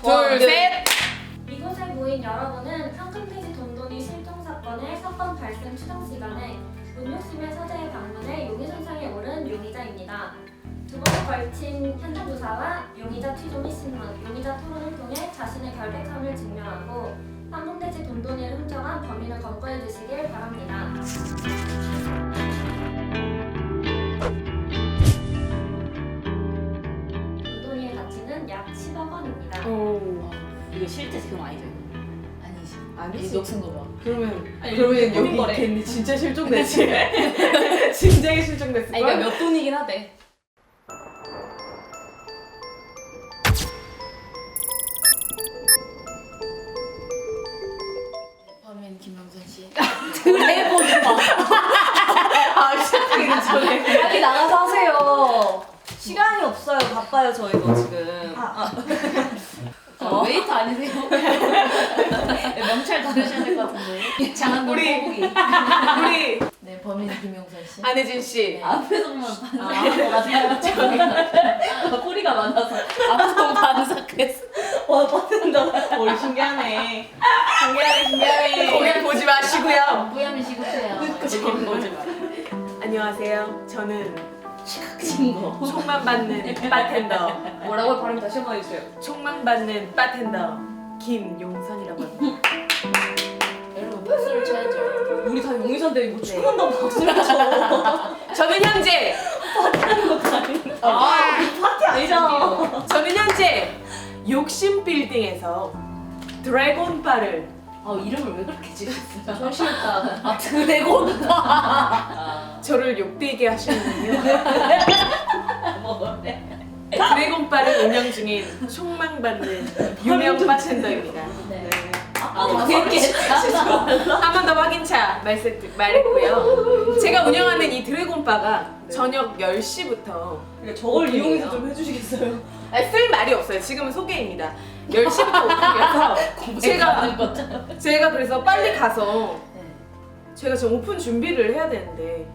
둘, 셋! 이곳에 모인 여러분은 황금돼지 돈돈이 실종 사건의 사건 발생 추정 시간에 문욕심의 서재에 방문해 용의 선상에 오른 용의자입니다. 두 번에 걸친 현장 조사와 용의자 취조및 신문, 용의자 토론을 통해 자신의 결백함을 증명하고 황금돼지 돈돈이를 훔쳐간 범인을 검거해 주시길 바랍니다. 돈돈이의 가치는 약 10억 원입니다. 오. 이거 실제 지금 아니죠? 아니지. 아니지. 이거 쓴 거봐. 그러면 아니, 그러면 이거 여기 거래. 있겠니? 진짜 실종됐지. 진작에 실종됐을 아니, 거야. 그러니까 몇 돈이긴 하대. 범인 김영선 씨. 드래곤 봐. 아, 시작하기 전에. 빨리 나가서 하세요. 시간이 없어요. 바빠요 저희도 지금. 웨이터 아니세요? 명찰 다르셔야 될 것 같은데. 장한돌 우리- 꼬부기. 우리 네, 범인 김영선 씨. 안혜진 씨. 네, 앞에서만 반삭. 꼬리가 많아서 앞에서 반삭했어. 와, 빠진다. 뭘 신기하네. 신기하네. 거기 보지 마시고요. 뿌야면 시급해요. 거기 보지 마. 안녕하세요. 저는 친구. 총만 받는 바텐더. 뭐라고 발음 다시 한번 해주세요. 총만 받는 바텐더 김용선이라고 합니다. 여러분 박수를 쳐야죠. 우리 다 용의자인데 이거 축구한다고 박수를 쳐. 저는 현재 파티 아니잖아. 저는 현재 욕심 빌딩에서 드래곤바를 이름을 왜 그렇게 지으셨어요? 좀 싫다. 드래곤 바. 저를 욕되게 하시는군요. 뭐래? 드래곤바를 운영 중인 총망받는 유명 바텐더입니다. 네. 아까도 얘기했잖아. 한 번 더 확인차 말했고요. 제가 운영하는 이 드래곤바가 저녁 10시부터 저걸 이용해서 좀 해주시겠어요? 쓸 말이 없어요. 지금은 소개입니다. 10시부터 오픈이라서 제가 그래서 빨리 가서 제가 지금 오픈 준비를 해야 되는데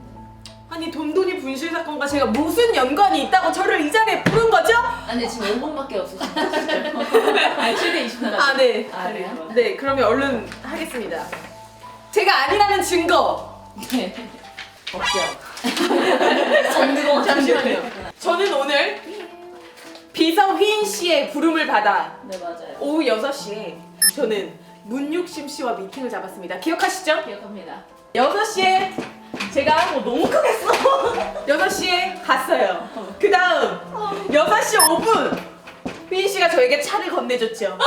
아니 돈돈이 분실 사건과 제가 무슨 연관이 있다고 저를 이 자리에 부른 거죠? 아니 지금 5분밖에 없으시죠? 아, 최대 20분까지. 아 네. 아, 그래요? 네 그러면 얼른 하겠습니다. 제가 아니라는 증거 네. 없죠. 잠시만요. 저는 오늘 비서 휘인 씨의 부름을 받아 네 맞아요. 오후 6시에 저는 문육심 씨와 미팅을 잡았습니다. 기억하시죠? 기억합니다. 6시에 제가 너무 크겠어. 6시에 갔어요. 그 다음 6시 5분 휘인 씨가 저에게 차를 건네줬죠.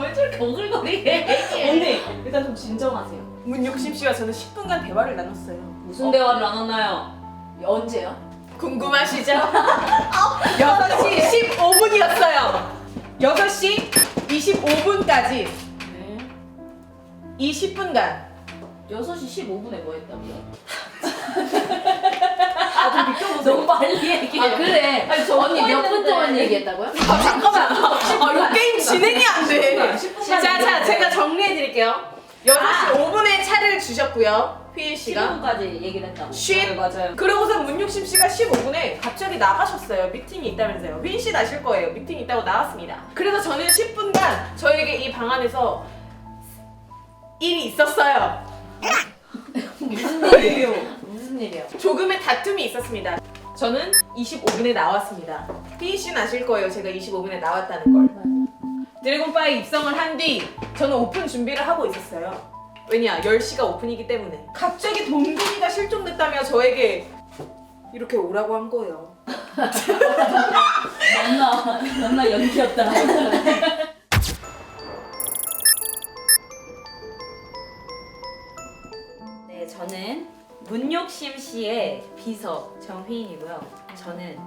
왜 저렇게 오글거리게 얘기해? 언니 일단 좀 진정하세요. 문육심 씨와 저는 10분간 대화를 나눴어요. 무슨 대화를 나눴나요? 언제요? 궁금하시죠? 6시 15분이었어요. 6시 25분까지 네. 20분간 6시 15분에 뭐 했다고요? 좀 비켜보세요. 너무 빨리 얘기해. 아 그래. 아니, 저 언니 몇 분 동안 얘기했다고요? 잠깐만. 이거 게임 진행이 안 돼. 자, 제가 정리해드릴게요. 6시 5분에 차를 주셨고요. 휘인 씨가. 15분까지 얘기를 했다고. 쉿! 네, 맞아요. 그러고서 문육심 씨가 15분에 갑자기 나가셨어요. 미팅이 있다면서요. 휘인 씨 나실 거예요. 미팅이 있다고 나왔습니다. 그래서 저는 10분간 저에게 이 방 안에서 일이 있었어요. 무슨 일이에요? 무슨 일이야? 조금의 다툼이 있었습니다. 저는 25분에 나왔습니다. 휘인 씨는 아실 거예요. 제가 25분에 나왔다는 걸. 드래곤바에 입성을 한 뒤 저는 오픈 준비를 하고 있었어요. 왜냐? 10시가 오픈이기 때문에. 갑자기 돈돈이가 실종됐다며 저에게 이렇게 오라고 한 거예요. 너무나 연기였다. 네, 저는 문욕심 씨의 비서 정휘인이고요. 저는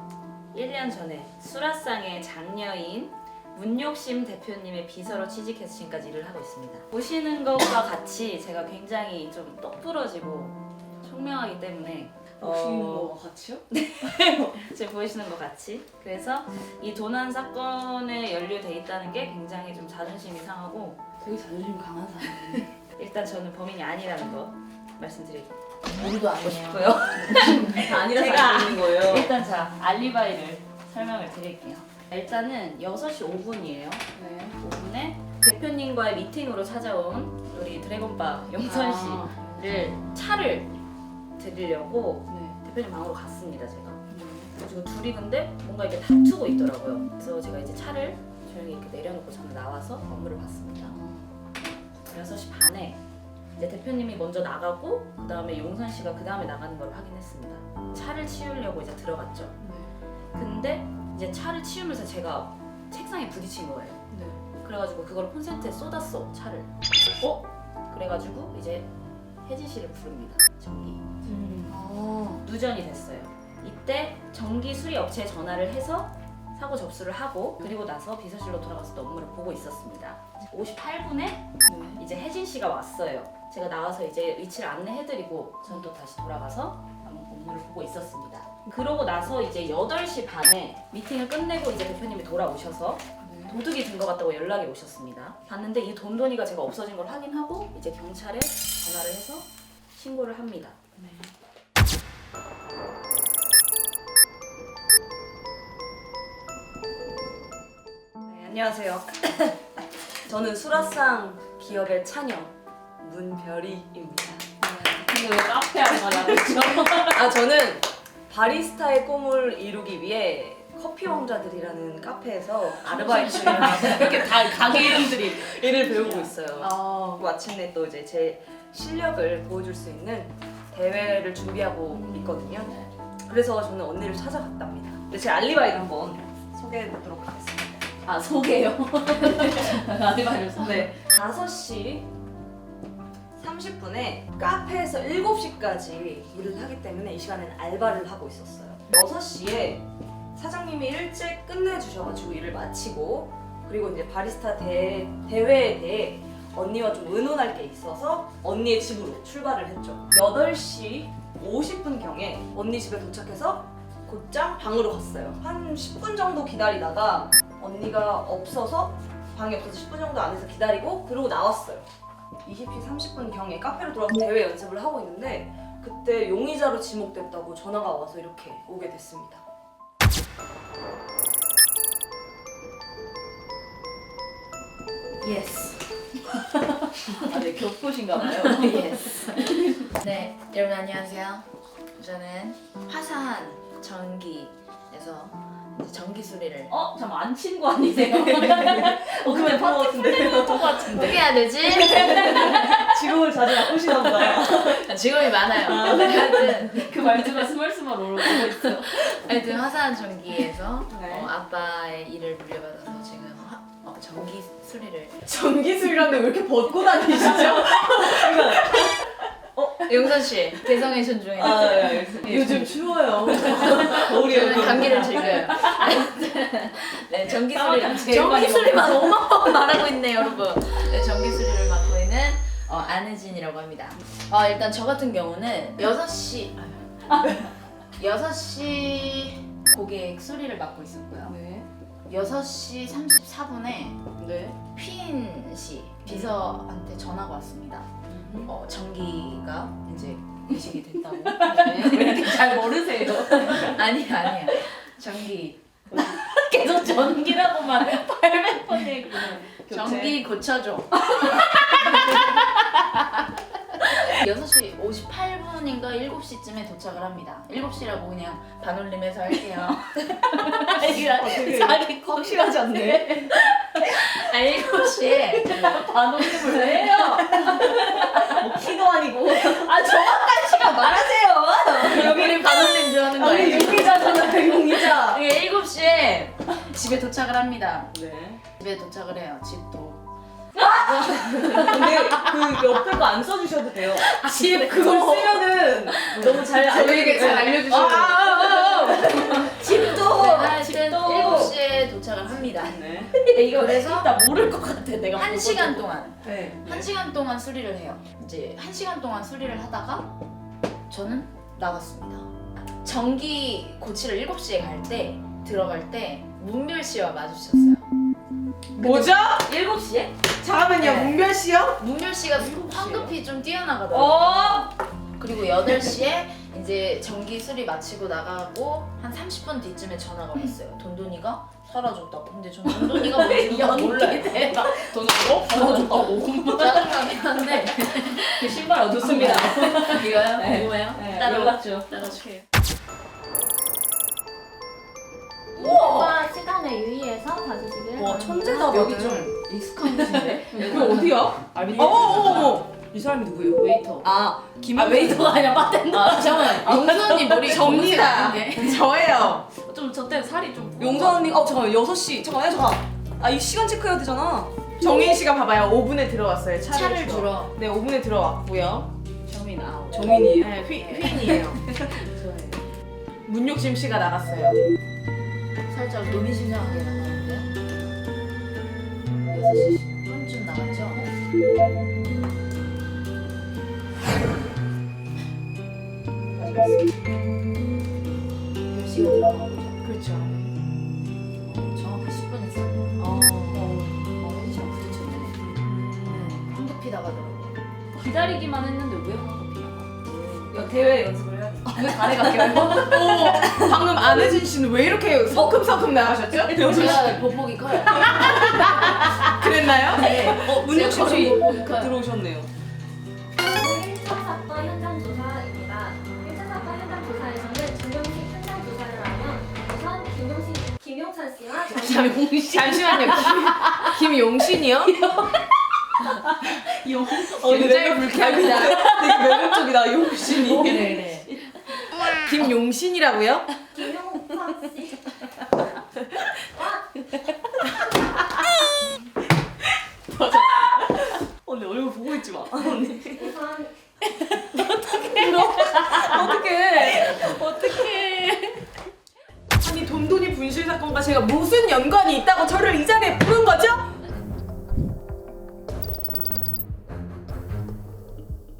1년 전에 수라상의 장녀인 문욕심 대표님의 비서로 취직해서 지금까지 일을 하고 있습니다. 보시는 것과 같이 제가 굉장히 좀 똑부러지고 총명하기 때문에 같이요? 지금 보이시는 것 같이 그래서 이 도난 사건에 연루돼 있다는 게 굉장히 좀 자존심이 상하고 되게 자존심 강한 사람이네. 일단 저는 범인이 아니라는 거 말씀드리고 우리도 아니에요. 싶고요. 다 아니라서 제가 안 되는 거예요. 일단 자 알리바이를 설명을 드릴게요. 일단은 6시 5분이에요. 네. 5분에 대표님과의 미팅으로 찾아온 우리 드래곤바 용선 씨를 차를 드리려고 네. 대표님 방으로 갔습니다. 제가. 그리고 둘이 근데 뭔가 이렇게 다투고 있더라고요. 그래서 제가 이제 차를 조용히 이렇게 내려놓고 저는 나와서 업무를 봤습니다. 6시 반에 이제 대표님이 먼저 나가고 그 다음에 용선 씨가 그 다음에 나가는 걸 확인했습니다. 차를 치우려고 이제 들어갔죠. 근데 이제 차를 치우면서 제가 책상에 부딪힌 거예요. 네. 그래가지고 그걸 콘센트에 쏟았어 차를. 그래가지고 이제 혜진 씨를 부릅니다. 전기. 누전이 됐어요. 이때 전기 수리 업체에 전화를 해서 사고 접수를 하고 그리고 나서 비서실로 돌아가서 또 업무를 보고 있었습니다. 58분에 네. 이제 혜진 씨가 왔어요. 제가 나와서 이제 위치를 안내해드리고 전 또 다시 돌아가서 업무를 보고 있었습니다. 그러고 나서 이제 8시 반에 미팅을 끝내고 이제 대표님이 돌아오셔서 네. 도둑이 든 것 같다고 연락이 오셨습니다. 봤는데 이 돈돈이가 제가 없어진 걸 확인하고 이제 경찰에 전화를 해서 신고를 합니다. 네. 네, 안녕하세요. 저는 수라상 기업의 차녀 문별이입니다. 근데 왜 카페 안 가냐고 했죠? 저는 바리스타의 꿈을 이루기 위해 커피 왕자들이라는 카페에서 아르바이트를 이렇게 다 가게 이름들이 일을 배우고 있어요. 마침내 또 이제 제 실력을 보여줄 수 있는 대회를 준비하고 있거든요. 그래서 저는 언니를 찾아갔답니다. 근데 제 알리바이를 한번 소개해보도록 하겠습니다. 아 소개요? 아리바이를 소 네, 5시 30분에 카페에서 7시까지 일을 하기 때문에 이 시간에는 알바를 하고 있었어요. 6시에 사장님이 일찍 끝내주셔가지고 일을 마치고 그리고 이제 바리스타 대회에 대해 언니와 좀 의논할 게 있어서 언니의 집으로 출발을 했죠. 8시 50분경에 언니 집에 도착해서 곧장 방으로 갔어요. 한 10분 정도 기다리다가 언니가 없어서 방이 없어서 10분 정도 안에서 기다리고 그러고 나왔어요. 20시 30분경에 카페로 돌아가서 대회 연습을 하고 있는데 그때 용의자로 지목됐다고 전화가 와서 이렇게 오게 됐습니다. 예스. 아, 네, 격포신가 봐요. 예스. 네, 여러분 안녕하세요. 저는 화산 전기에서 이제 전기 수리를 잠깐 안 친구 아니세요? 그러면 파티 풀리는 것 같은데. 어떻게 해야 되지? 직업을 자주 바꾸시나 보다. 직업이 많아요. 하여튼 그 말투가 스멀스멀 오르고 있어. 하여튼 화산 전기에서 네. 아빠의 일을 물려받아서 지금 전기 수리를 전기술이라는데 왜 이렇게 벗고 다니시죠? 용선 씨 개성의 존중해 주세요. 요즘 추워요. 저는 감기를 즐겨요. 네, 전기 싸우면 수리 제일 많이 전기 수리만 어마어마 말하고 있네 여러분. 네, 전기 수리를 맡고 있는 안혜진이라고 합니다. 일단 저 같은 경우는 6시 고객 수리를 맡고 있었고요. 네. 6시 34분에 네. 휘인 씨 비서한테 전화가 왔습니다. 전기가 이제 의식이 됐다고. 왜 이렇게 잘 모르세요? 아니야. 전기 계속 전기라고만 800번 얘기해. 전기 고쳐줘. 6시 58분인가 7시쯤에 도착을 합니다. 7시라고 그냥 반올림해서 할게요. 자기 확실하지 않네. 7시에 반올림을 왜 해요? 뭐 키도 아니고. 정확한 시간 말하세요. 여기를 반올림 좋아하는 거 알죠? 용의자잖아요, 용의자. 이게 7시에 집에 도착을 합니다. 네. 집에 도착을 해요. 집도. 근데 그 옆에 거 안 써주셔도 돼요. 집 그걸 쓰면은 너무 잘 저에게 잘 알려주셔도 집도. 네, 하여튼 7시에 도착을 합니다. 네. 이거 그래서 나 모를 것 같아. 내가 1시간 동안 네. 1시간 동안 수리를 해요. 이제 1시간 동안 수리를 하다가 저는 나갔습니다. 전기 고치러 7시에 갈 때 들어갈 때 문별 씨와 마주쳤어요. 뭐죠? 7시에? 잠깐만요, 네. 문별 씨요? 문별 씨가 황급히 좀 뛰어나가더라고요. 그리고 8시에 이제 전기 수리 마치고 나가고 한 30분 뒤쯤에 전화가 왔어요. 돈돈이가 사라졌다고. 근데 전 돈돈이가 뭔지도 몰라요. 돈으로 받아줬다고. 짜증나긴 한데 그 신발 얻었습니다. 이거요? 네. 궁금해요? 네, 따로 연락줘. 따라줄게요. 오빠 시간에 유의해서 봐주시길 와 바랍니다. 천재다. 여기 다들. 좀 익숙한 곳인데? 이거 어디야? 알비니. 어머. 이 사람이 누구예요? 웨이터. 아 웨이터가 아니라 바텐더. 잠깐만, 용수 언니 머리 접니다. 저예요. 좀저 때 살이 좀. 용서 언니. 잠깐만 6시. 잠깐. 아 이 시간 체크해야 되잖아. 정인 씨가 봐봐요. 5분에 들어왔어요. 차를 주러. 네, 5분에 들어왔고요. 정민 아웃. 정인이에요. 네, 휘인이에요. 문욕심 씨가 나갔어요. 살짝 노미심장하게 나가는데 6시 10분쯤 나갔죠? 몇 시간 들어가고 그렇죠. 정확히 10분 있었네요. 현시랑 부딪혔네. 네, 황급히 나가더라고요. 기다리기만 했는데 왜 황급이야? 대회 연습을 해야 돼. 왜 발에 갈게요? 방금 안혜진 씨는 왜 이렇게 성큼성큼 나가셨죠? 제가 보폭이 커요. 그랬나요? 문혁 씨 보폭이 커요. 들어오셨네요. 1차 사건 현장 조사입니다. 1차 사건 현장 조사에서는 김용식 현장 조사를 하면 우선 김용찬 씨와 잠시만요. 김용신이요? 굉장히 불쾌합니다. 되게 매력적이다 용신이. 네네. 김용신이라고요? 김용석 씨 언니 얼굴 보고 있지 마. 언니. 우선 어떡해. 아니 돈돈이 분실 사건과 제가 무슨 연관이 있다고 저를 이 자리에 부른 거죠?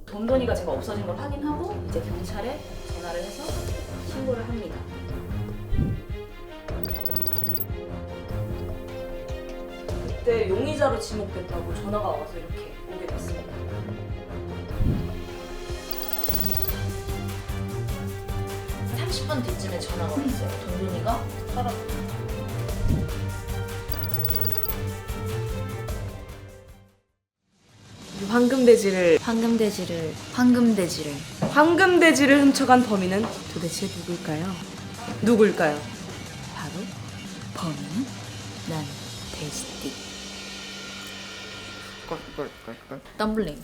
돈돈이가 제가 없어진 걸 확인하고 이제 경찰에 전화를 해서 신고를 합니다. 그때 용의자로 지목됐다고 전화가 와서 이렇게 오게 됐습니다. 한 30분 뒤쯤에 전화가 왔어요. 돈돈이가 사라졌다. 황금돼지를 훔쳐간 범인은 도대체 누굴까요? 누굴까요? 바로 범인은 난 돼지띠. 껄껄껄껄 덤블링.